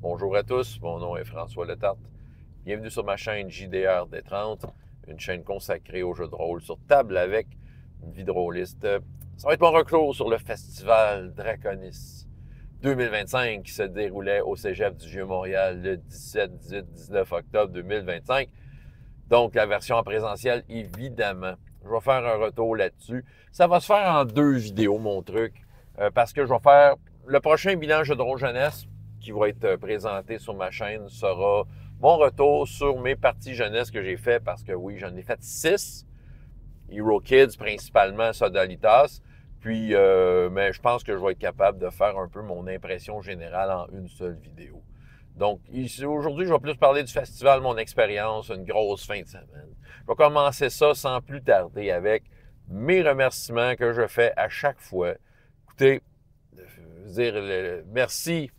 Bonjour à tous, mon nom est François Letarte. Bienvenue sur ma chaîne JDR D30, une chaîne consacrée aux jeux de rôle sur table avec une vie de rôliste. Ça va être mon retour sur le festival Draconis 2025 qui se déroulait au Cégep du Vieux-Montréal le 17, 18, 19 octobre 2025. Donc, la version en présentiel, évidemment. Je vais faire un retour là-dessus. Ça va se faire en 2 vidéos, mon truc, parce que je vais faire le prochain bilan jeu de rôle jeunesse qui va être présenté sur ma chaîne sera mon retour sur mes parties jeunesse que j'ai fait, parce que oui, j'en ai fait 6. Hero Kids, principalement Sodalitas. Puis, mais je pense que je vais être capable de faire un peu mon impression générale en une seule vidéo. Donc, aujourd'hui, je vais plus parler du festival, mon expérience, une grosse fin de semaine. Je vais commencer ça sans plus tarder avec mes remerciements que je fais à chaque fois. Écoutez, merci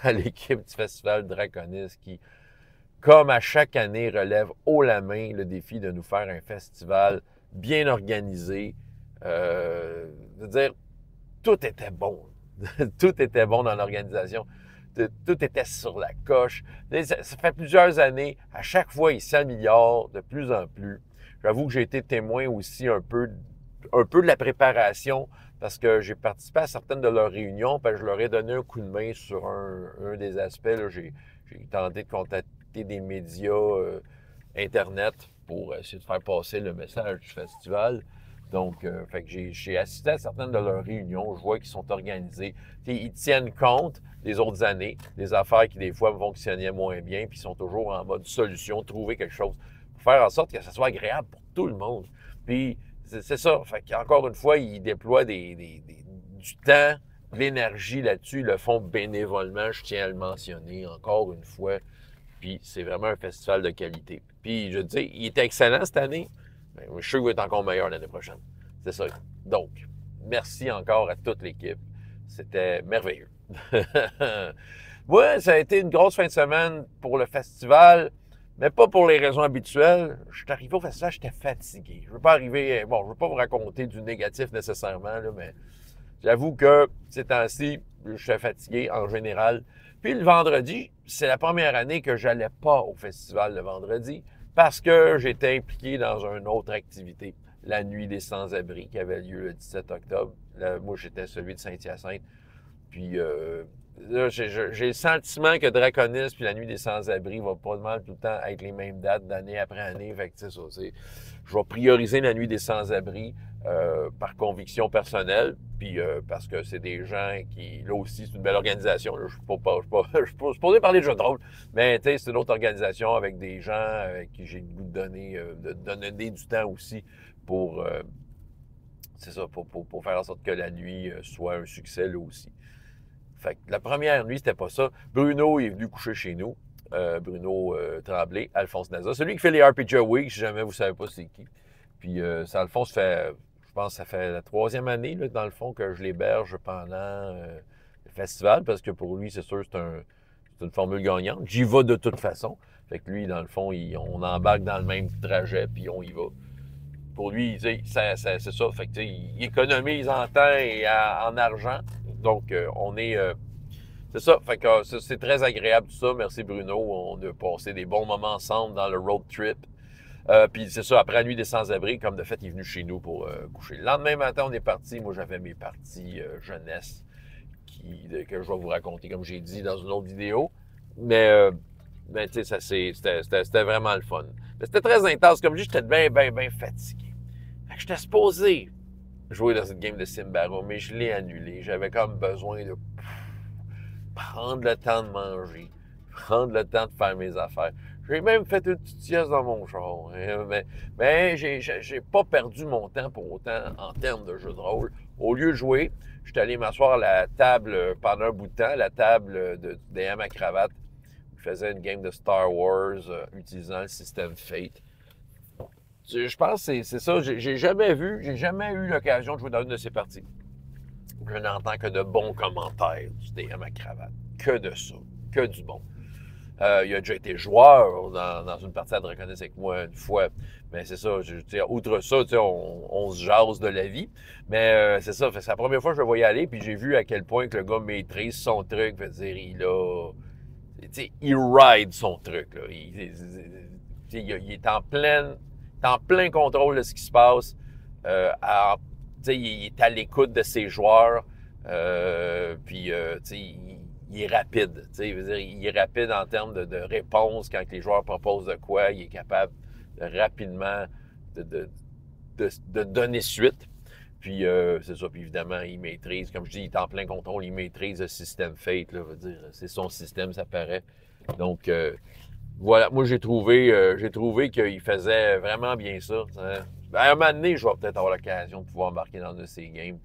à l'équipe du festival Draconis qui, comme à chaque année, relève haut la main le défi de nous faire un festival bien organisé. Dire, tout était bon. Tout était bon dans l'organisation. Tout était sur la coche. Ça fait plusieurs années. À chaque fois, il s'améliore de plus en plus. J'avoue que j'ai été témoin aussi un peu de la préparation parce que j'ai participé à certaines de leurs réunions, puis je leur ai donné un coup de main sur un des aspects. J'ai tenté de contacter des médias Internet pour essayer de faire passer le message du festival. Donc, fait que j'ai assisté à certaines de leurs réunions. Je vois qu'ils sont organisés. Ils tiennent compte des autres années, des affaires qui, des fois, fonctionnaient moins bien, puis ils sont toujours en mode solution, trouver quelque chose pour faire en sorte que ça soit agréable pour tout le monde. Puis, c'est ça. Fait qu'encore une fois, ils déploient du temps, de l'énergie là-dessus. Ils le font bénévolement, je tiens à le mentionner encore une fois. Puis, c'est vraiment un festival de qualité. Puis, je dis, il était excellent cette année. Mais je suis sûr qu'il va être encore meilleur l'année prochaine. C'est ça. Donc, merci encore à toute l'équipe. C'était merveilleux. Ouais, ça a été une grosse fin de semaine pour le festival, mais pas pour les raisons habituelles. Je suis arrivé au festival, j'étais fatigué. Je veux pas arriver, bon, je veux pas vous raconter du négatif nécessairement, là, mais j'avoue que ces temps-ci, je suis fatigué en général. Puis le vendredi, c'est la première année que j'allais pas au festival le vendredi parce que j'étais impliqué dans une autre activité, la Nuit des Sans-Abri qui avait lieu le 17 octobre. Là, moi, j'étais celui de Saint-Hyacinthe. Puis là, j'ai le sentiment que Draconis puis la Nuit des Sans-Abri va pas mal tout le temps être les mêmes dates d'année après année. Fait que c'est ça, je vais prioriser la Nuit des Sans-Abri par conviction personnelle, puis parce que c'est des gens qui, là aussi, c'est une belle organisation. Là, je suis supposé parler de jeux de rôle, mais c'est une autre organisation avec des gens avec qui j'ai le goût de donner du temps aussi pour, c'est ça, pour faire en sorte que la nuit soit un succès là aussi. Fait que la première nuit, c'était pas ça. Bruno est venu coucher chez nous. Bruno Tremblay, Alphonse Naza. Celui qui fait les RPG Week, si jamais vous savez pas c'est qui. Puis ça, Alphonse fait, je pense que ça fait la 3e année, là, dans le fond, que je l'héberge pendant le festival, parce que pour lui, c'est sûr, c'est une formule gagnante. J'y vais de toute façon. Fait que lui, dans le fond, on embarque dans le même trajet, puis on y va. Pour lui, c'est ça. Fait que, il économise en temps et en argent. Donc, on est... c'est ça. Fait que c'est très agréable tout ça. Merci Bruno. On a passé des bons moments ensemble dans le road trip. Puis c'est ça, après la nuit des sans-abri, comme de fait, il est venu chez nous pour coucher. Le lendemain matin, on est parti. Moi, j'avais mes parties jeunesse que je vais vous raconter, comme j'ai dit dans une autre vidéo. Mais tu sais, c'était vraiment le fun. Mais c'était très intense. Comme je dis, j'étais bien fatigué. Fait que j'étais supposé jouer dans une game de Simbaro, mais je l'ai annulé. J'avais comme besoin de prendre le temps de manger, prendre le temps de faire mes affaires. J'ai même fait une petite sieste dans mon char. Mais j'ai pas perdu mon temps pour autant en termes de jeu de rôle. Au lieu de jouer, je suis allé m'asseoir à la table pendant un bout de temps, la table de DM à cravate. Je faisais une game de Star Wars utilisant le système Fate. Je pense que c'est ça. J'ai jamais eu l'occasion de jouer dans une de ces parties. Je n'entends que de bons commentaires du DM à cravate. Que de ça. Que du bon. Il a déjà été joueur dans une partie à Draconis avec moi une fois. Mais c'est ça, outre ça, on se jase de la vie. Mais c'est ça, c'est la première fois que je le voyais aller, puis j'ai vu à quel point que le gars maîtrise son truc. Veut dire, il ride son truc. Là. Il est en plein contrôle de ce qui se passe. Il est à l'écoute de ses joueurs. Il est rapide. Il est rapide en termes de réponse quand les joueurs proposent de quoi. Il est capable de rapidement de donner suite. Puis c'est ça, puis évidemment, il maîtrise, comme je dis, il est en plein contrôle, il maîtrise le système Fate, là, veut dire, c'est son système, ça paraît. Donc, voilà, moi j'ai trouvé qu'il faisait vraiment bien ça. Hein. À un moment donné, je vais peut-être avoir l'occasion de pouvoir embarquer dans un de ces games.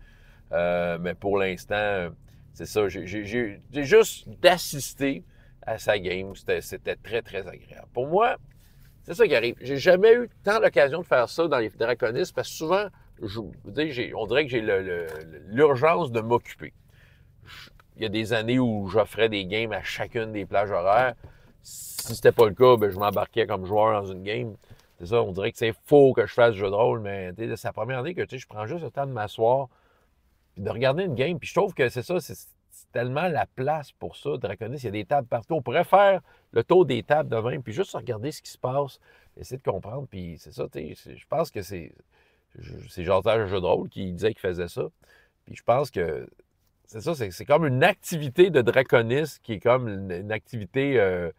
Mais pour l'instant, c'est ça, j'ai juste d'assister à sa game, c'était très, très agréable. Pour moi, c'est ça qui arrive. J'ai jamais eu tant l'occasion de faire ça dans les draconistes parce que souvent, on dirait que j'ai l'urgence de m'occuper. Il y a des années où j'offrais des games à chacune des plages horaires. Si c'était pas le cas, ben, je m'embarquais comme joueur dans une game. C'est ça, on dirait que c'est faux que je fasse du jeu de rôle, mais c'est la première année que je prends juste le temps de m'asseoir et de regarder une game. Puis je trouve que c'est ça, c'est tellement la place pour ça. Draconis, il y a des tables partout. On pourrait faire le tour des tables de même, puis juste regarder ce qui se passe, essayer de comprendre. Puis c'est ça, je pense que c'est Jean-Serge le jeu de rôle qui disait qu'il faisait ça. Puis je pense que c'est ça, c'est comme une activité de draconiste qui est comme une activité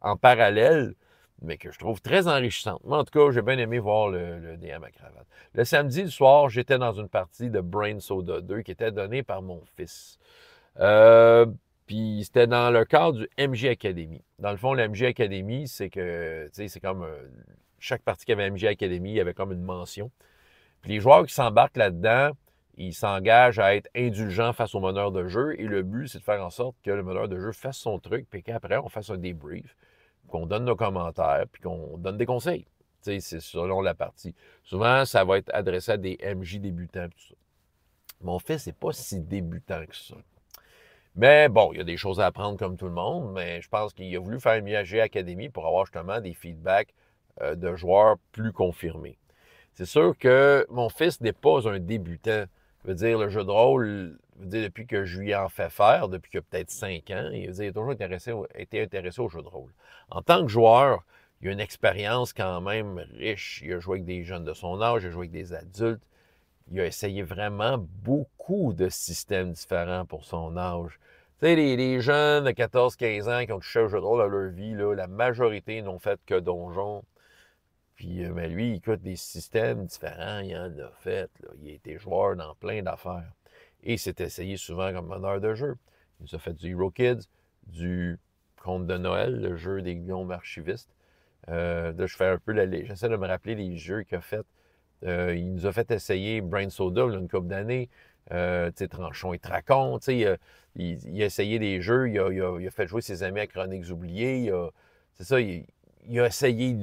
en parallèle, mais que je trouve très enrichissante. Moi, en tout cas, j'ai bien aimé voir le DM à cravate. Le samedi du soir, j'étais dans une partie de Brain Soda 2 qui était donnée par mon fils. Puis c'était dans le cadre du MJ Academy. Dans le fond, le MJ Academy, c'est que, tu sais, c'est comme chaque partie qui avait MJ Academy, il y avait comme une mention. Puis les joueurs qui s'embarquent là-dedans, ils s'engagent à être indulgents face au meneur de jeu. Et le but, c'est de faire en sorte que le meneur de jeu fasse son truc, puis qu'après, on fasse un débrief, qu'on donne nos commentaires, puis qu'on donne des conseils. Tu sais, c'est selon la partie. Souvent, ça va être adressé à des MJ débutants, tout ça. Mon fils n'est pas si débutant que ça. Mais bon, il y a des choses à apprendre comme tout le monde, mais je pense qu'il a voulu faire une MJ Academy pour avoir justement des feedbacks de joueurs plus confirmés. C'est sûr que mon fils n'est pas un débutant. Je veux dire, le jeu de rôle, depuis que je lui en fais faire, depuis qu'il a peut-être 5 ans, il a toujours été intéressé au jeu de rôle. En tant que joueur, il a une expérience quand même riche. Il a joué avec des jeunes de son âge, il a joué avec des adultes. Il a essayé vraiment beaucoup de systèmes différents pour son âge. Tu sais, les jeunes de 14-15 ans qui ont touché au jeu de rôle dans leur vie, là, la majorité n'ont fait que donjon. Puis mais lui, il écoute des systèmes différents, il en a fait. Là. Il a été joueur dans plein d'affaires. Et il s'est essayé souvent comme meneur de jeu. Il nous a fait du Hero Kids, du Conte de Noël, le jeu des gnomes archivistes. Là, je fais un peu j'essaie de me rappeler les jeux qu'il a fait. Il nous a fait essayer Brain Soda là, une couple d'années. Tranchon et Tracon. Il a essayé des jeux, il a fait jouer ses amis à Chroniques oubliées. C'est ça, il a essayé.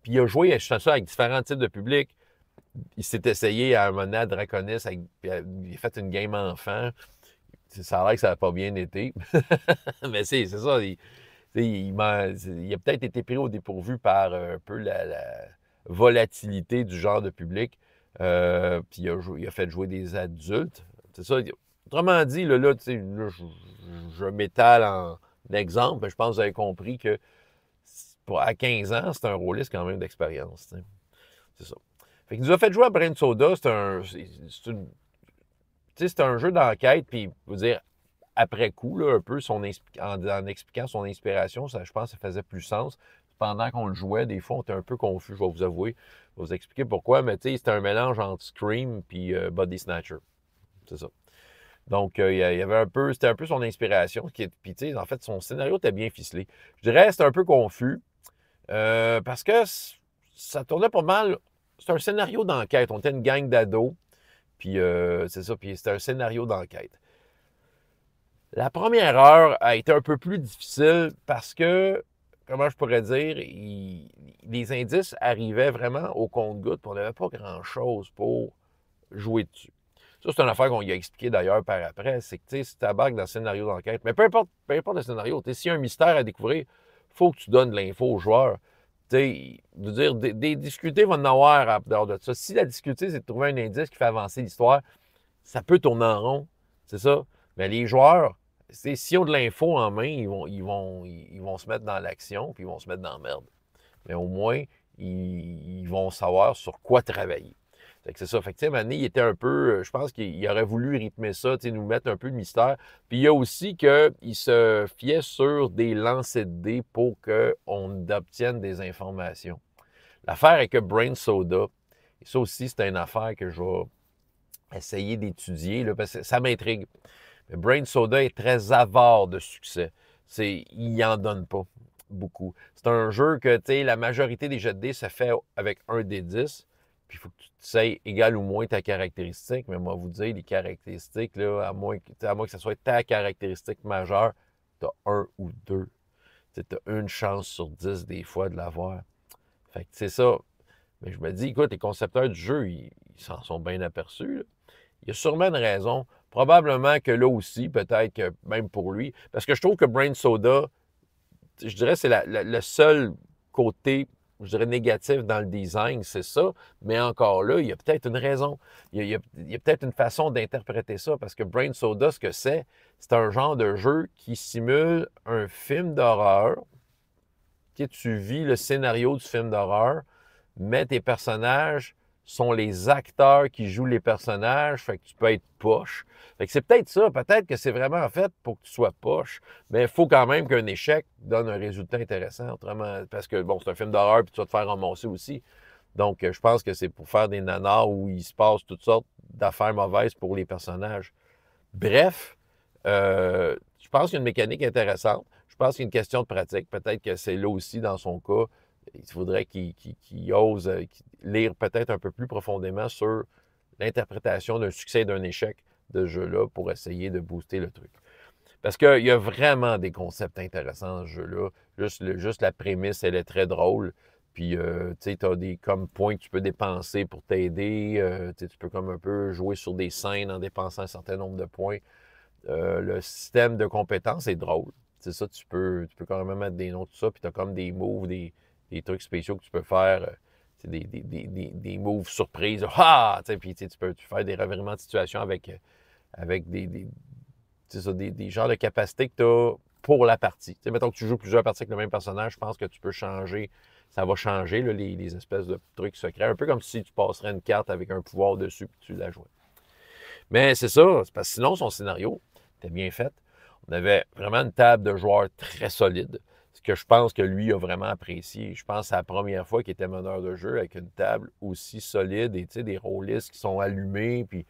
Puis il a joué, je ça, avec différents types de publics. Il s'est essayé à un moment donné à Draconis, il a fait une game enfant. Ça a l'air que ça n'a pas bien été. Mais c'est ça, il a peut-être été pris au dépourvu par un peu la volatilité du genre de public. Puis il a fait jouer des adultes. C'est ça. Autrement dit, là je m'étale en exemple, mais je pense que vous avez compris que à 15 ans, c'est un rôliste quand même d'expérience. C'est ça. Fait qu'il nous a fait jouer à Brain Soda. C'est un jeu d'enquête, puis vous dire, après coup, là, un peu, en expliquant son inspiration, ça, je pense que ça faisait plus sens. Pendant qu'on le jouait, des fois, on était un peu confus, je vais vous avouer. Je vais vous expliquer pourquoi, mais c'était un mélange entre Scream et Body Snatcher. C'est ça. Donc, il y avait c'était un peu son inspiration. Puis, en fait, son scénario était bien ficelé. Je dirais que c'était un peu confus. Parce que ça tournait pas mal. C'est un scénario d'enquête. On était une gang d'ados. Puis c'est ça. Puis c'était un scénario d'enquête. La première heure a été un peu plus difficile parce que, comment je pourrais dire, les indices arrivaient vraiment au compte-gouttes. On n'avait pas grand-chose pour jouer dessus. Ça, c'est une affaire qu'on lui a expliqué d'ailleurs par après. C'est que, si tu embarques dans le scénario d'enquête, mais peu importe le scénario, s'il y a un mystère à découvrir, il faut que tu donnes de l'info aux joueurs. De dire, des difficultés vont en avoir en dehors de ça. Si la difficulté, c'est de trouver un indice qui fait avancer l'histoire, ça peut tourner en rond, c'est ça. Mais les joueurs, s'ils ont de l'info en main, ils vont se mettre dans l'action, puis ils vont se mettre dans la merde. Mais au moins, ils vont savoir sur quoi travailler. Fait que c'est ça. Fait que, tu sais, Mané, il était un peu, je pense qu'il aurait voulu rythmer ça, tu sais, nous mettre un peu de mystère. Puis il y a aussi qu'il se fiait sur des lancers de dés pour qu'on obtienne des informations. L'affaire avec Brain Soda, et ça aussi, c'est une affaire que je vais essayer d'étudier, là, parce que ça m'intrigue. Mais Brain Soda est très avare de succès. Il n'en donne pas beaucoup. C'est un jeu que, tu sais, la majorité des jets de dés se fait avec un des 10. Puis il faut que tu sais égal ou moins ta caractéristique. Mais moi, vous dire, les caractéristiques, là, à moins que ce soit ta caractéristique majeure, tu as un ou deux. Tu as une chance sur 10 des fois de l'avoir. Fait que c'est ça. Mais je me dis, écoute, les concepteurs du jeu, ils s'en sont bien aperçus, là. Il y a sûrement une raison. Probablement que là aussi, peut-être que même pour lui. Parce que je trouve que Brain Soda, je dirais, c'est le seul côté, je dirais, négatif dans le design, c'est ça. Mais encore là, il y a peut-être une raison. Il y a peut-être une façon d'interpréter ça. Parce que Brain Soda, ce que c'est un genre de jeu qui simule un film d'horreur. Tu vis le scénario du film d'horreur, mais tes personnages sont les acteurs qui jouent les personnages, fait que tu peux être poche. Fait que c'est peut-être ça, peut-être que c'est vraiment fait pour que tu sois poche, mais il faut quand même qu'un échec donne un résultat intéressant, autrement, parce que, bon, c'est un film d'horreur, puis tu vas te faire ramasser aussi. Donc, je pense que c'est pour faire des nanars où il se passe toutes sortes d'affaires mauvaises pour les personnages. Bref, je pense qu'il y a une mécanique intéressante. Je pense qu'il y a une question de pratique. Peut-être que c'est là aussi, dans son cas, il faudrait qu'il ose lire peut-être un peu plus profondément sur l'interprétation d'un succès et d'un échec de ce jeu-là pour essayer de booster le truc. Parce qu'il y a vraiment des concepts intéressants dans ce jeu-là. Juste la prémisse, elle est très drôle. Puis, tu sais, tu as des comme points que tu peux dépenser pour t'aider. Tu peux comme un peu jouer sur des scènes en dépensant un certain nombre de points. Le système de compétences est drôle. C'est ça, tu peux quand même mettre des noms, tout ça, puis tu as comme des moves, des trucs spéciaux que tu peux faire, des moves surprises. Ah! Puis tu peux faire des revirements de situation avec des genres de capacités que tu as pour la partie. Mettons que tu joues plusieurs parties avec le même personnage, je pense que tu peux changer, ça va changer là, les espèces de trucs secrets. Un peu comme si tu passerais une carte avec un pouvoir dessus et tu la jouais. Mais c'est ça, c'est parce que sinon, son scénario était bien fait. On avait vraiment une table de joueurs très solide, ce que je pense que lui a vraiment apprécié. Je pense que c'est la première fois qu'il était meneur de jeu avec une table aussi solide et des rôlistes qui sont allumés. Puis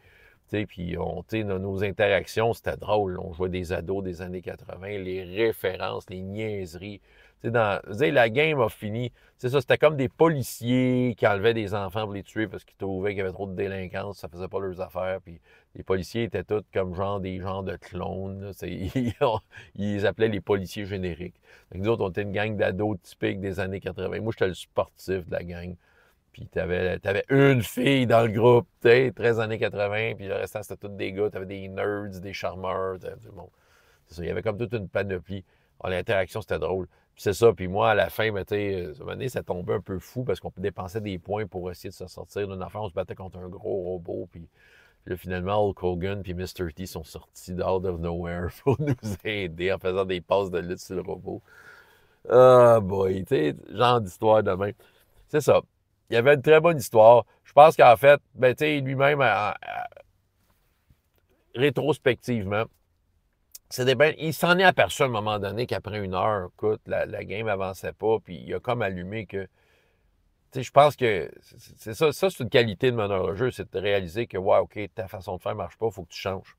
dans nos interactions, c'était drôle. On jouait des ados des années 80, les références, les niaiseries. La game a fini. C'est ça, c'était comme des policiers qui enlevaient des enfants pour les tuer parce qu'ils trouvaient qu'il y avait trop de délinquance, ça faisait pas leurs affaires. Puis les policiers étaient tous comme des genres de clones. Là. Ils les appelaient les policiers génériques. Donc, nous autres, on était une gang d'ados typiques des années 80. Moi, j'étais le sportif de la gang. Puis t'avais une fille dans le groupe, 13 années 80, puis le restant, c'était tous des gars. T'avais des nerds, des charmeurs. Bon, c'est ça, il y avait comme toute une panoplie. L'interaction, c'était drôle. Puis c'est ça, puis moi, à la fin, à un moment donné, ça tombait un peu fou parce qu'on dépensait des points pour essayer de se sortir d'une affaire. On se battait contre un gros robot, puis là, finalement, Hulk Hogan puis Mr. T sont sortis d'out of nowhere pour nous aider en faisant des passes de lutte sur le robot. Ah boy, tu sais, genre d'histoire de même. C'est ça. Il y avait une très bonne histoire. Je pense qu'en fait, ben, tu sais, lui-même, rétrospectivement, il s'en est aperçu à un moment donné qu'après une heure, écoute, la game avançait pas, puis il a comme allumé que. Tu sais, je pense que c'est ça. Ça, c'est une qualité de meneur de jeu, c'est de réaliser que, ouais, OK, ta façon de faire ne marche pas, il faut que tu changes.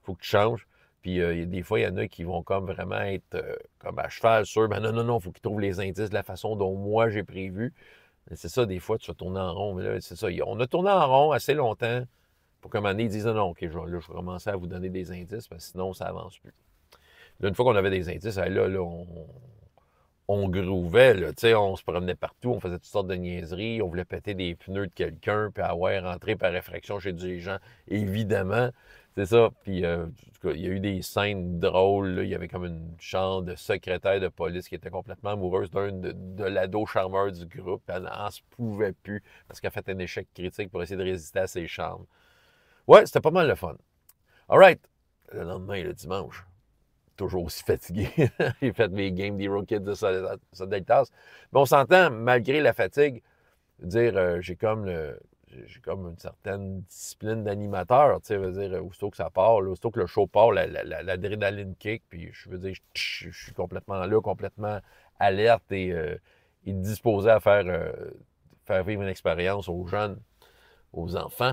Il faut que tu changes. Puis des fois, il y en a qui vont comme vraiment être comme à cheval sur, ben non, il faut qu'ils trouvent les indices de la façon dont moi j'ai prévu. Mais c'est ça, des fois, tu vas tourner en rond. Mais là, c'est ça. On a tourné en rond assez longtemps pour qu'à un moment donné, ils disent non, OK, je vais commencer à vous donner des indices, parce que sinon, ça avance plus. Là, une fois qu'on avait des indices, on grouvait, là, on se promenait partout, on faisait toutes sortes de niaiseries, on voulait péter des pneus de quelqu'un, puis rentrer par effraction chez des gens, évidemment. C'est ça. Puis, en tout cas, il y a eu des scènes drôles. Là. Il y avait comme une genre de secrétaire de police qui était complètement amoureuse de l'ado charmeur du groupe. Elle n'en se pouvait plus parce qu'elle a fait un échec critique pour essayer de résister à ses charmes. Ouais, c'était pas mal le fun. All right. Le lendemain, le dimanche, toujours aussi fatigué. J'ai fait mes games d'Hero Kids de Sodalitas. Mais on s'entend, malgré la fatigue, dire j'ai comme une certaine discipline d'animateur, tu sais, veut dire, aussitôt que ça part, là, aussitôt que le show part, l'adrénaline kick, puis je veux dire, je suis complètement là, complètement alerte et disposé à faire vivre une expérience aux jeunes, aux enfants.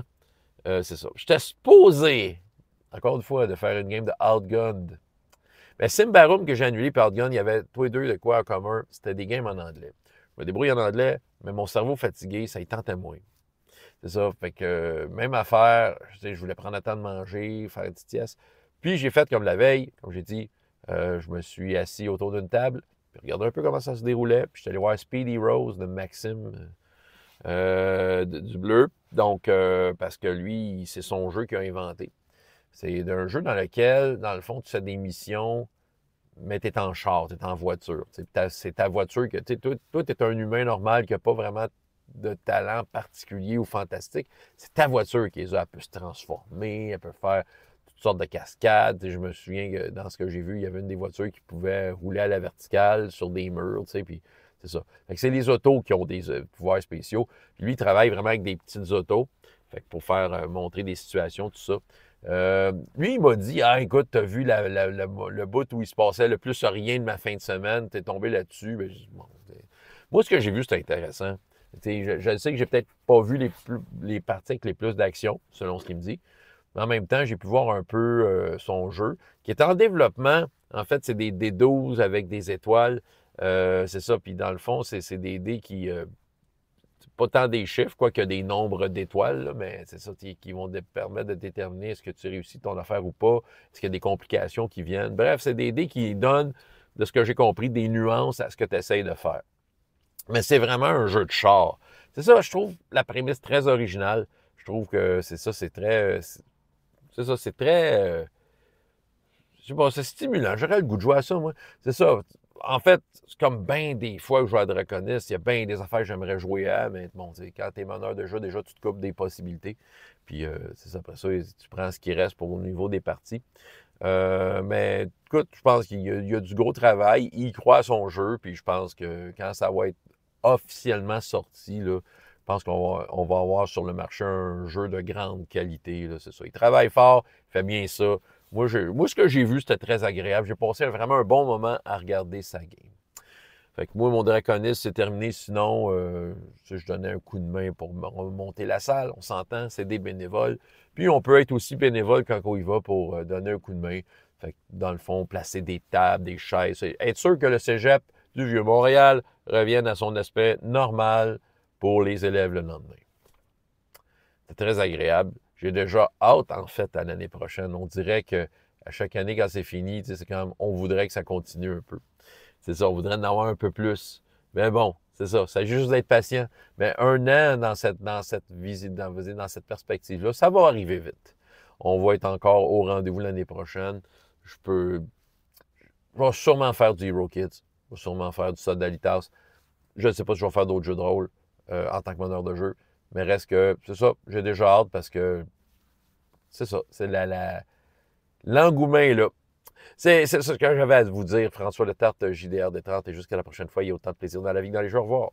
C'est ça. J'étais supposé, encore une fois, de faire une game de Outgunned. Mais Simbarum que j'ai annulé par Outgunned, il y avait tous les deux de quoi en commun, c'était des games en anglais. Je me débrouille en anglais, mais mon cerveau fatigué, ça y tentait moins. C'est ça. Fait que même affaire, je voulais prendre le temps de manger, faire une petite sieste. Puis j'ai fait comme la veille, comme j'ai dit, je me suis assis autour d'une table, puis regardé un peu comment ça se déroulait. Puis j'étais allé voir Speedy Rose de Maxime du Bleu. Donc, parce que lui, c'est son jeu qu'il a inventé. C'est un jeu dans lequel, dans le fond, tu fais des missions, mais tu es en char, tu es en voiture. C'est ta voiture que. Toi, tu es un humain normal qui n'a pas vraiment de talent particulier ou fantastique. C'est ta voiture qui est là. Elle peut se transformer, elle peut faire toutes sortes de cascades. Je me souviens que dans ce que j'ai vu, il y avait une des voitures qui pouvait rouler à la verticale sur des murs, puis c'est ça. Fait que c'est les autos qui ont des pouvoirs spéciaux. Puis lui, il travaille vraiment avec des petites autos. Fait que pour faire montrer des situations, tout ça. Lui, il m'a dit, ah, écoute, t'as vu le bout où il se passait le plus rien de ma fin de semaine, t'es tombé là-dessus. Ben, bon, moi, ce que j'ai vu, c'était intéressant. Je sais que j'ai peut-être pas vu les parties avec les plus d'action, selon ce qu'il me dit. Mais en même temps, j'ai pu voir un peu son jeu, qui est en développement. En fait, c'est des D12 avec des étoiles. C'est ça. Puis dans le fond, c'est des dés qui... pas tant des chiffres, quoique des nombres d'étoiles, mais c'est ça qui vont te permettre de déterminer est-ce que tu réussis ton affaire ou pas, est-ce qu'il y a des complications qui viennent. Bref, c'est des dés qui donnent, de ce que j'ai compris, des nuances à ce que tu essaies de faire. Mais c'est vraiment un jeu de char. C'est ça, je trouve la prémisse très originale. Je trouve que c'est ça, c'est très... C'est ça, c'est très... je sais pas, c'est stimulant. J'aurais le goût de jouer à ça, moi. C'est ça. En fait, c'est comme bien des fois que je joue à Draconis, il y a bien des affaires que j'aimerais jouer à, mais bon, quand tu es meneur de jeu, déjà, tu te coupes des possibilités. Puis, c'est ça, après ça, tu prends ce qui reste pour au niveau des parties. Mais écoute, je pense qu'il y a du gros travail. Il croit à son jeu, puis je pense que quand ça va être officiellement sorti, là, je pense qu'on va avoir sur le marché un jeu de grande qualité. C'est ça. Il travaille fort, il fait bien ça. Moi, ce que j'ai vu, c'était très agréable. J'ai passé vraiment un bon moment à regarder sa game. Fait que moi, mon Draconis, c'est terminé. Sinon, je donnais un coup de main pour monter la salle. On s'entend, c'est des bénévoles. Puis, on peut être aussi bénévole quand on y va pour donner un coup de main. Fait que, dans le fond, placer des tables, des chaises. Être sûr que le cégep du Vieux-Montréal revienne à son aspect normal pour les élèves le lendemain. C'est très agréable. J'ai déjà hâte, en fait, à l'année prochaine. On dirait qu'à chaque année, quand c'est fini, c'est comme on voudrait que ça continue un peu. C'est ça, on voudrait en avoir un peu plus. Mais bon, c'est ça. C'est juste d'être patient. Mais un an dans cette visite, dans cette perspective-là, ça va arriver vite. On va être encore au rendez-vous l'année prochaine. Je vais sûrement faire du Hero Kids. Je vais sûrement faire du Sodalitas. Je ne sais pas si je vais faire d'autres jeux de rôle en tant que meneur de jeu. Mais reste que, c'est ça, j'ai déjà hâte parce que c'est ça, c'est l'engouement est là. C'est ce que j'avais à vous dire, François Letarte, JDR Détrante, et jusqu'à la prochaine fois, il y a autant de plaisir dans la vie que dans les jeux. Au revoir.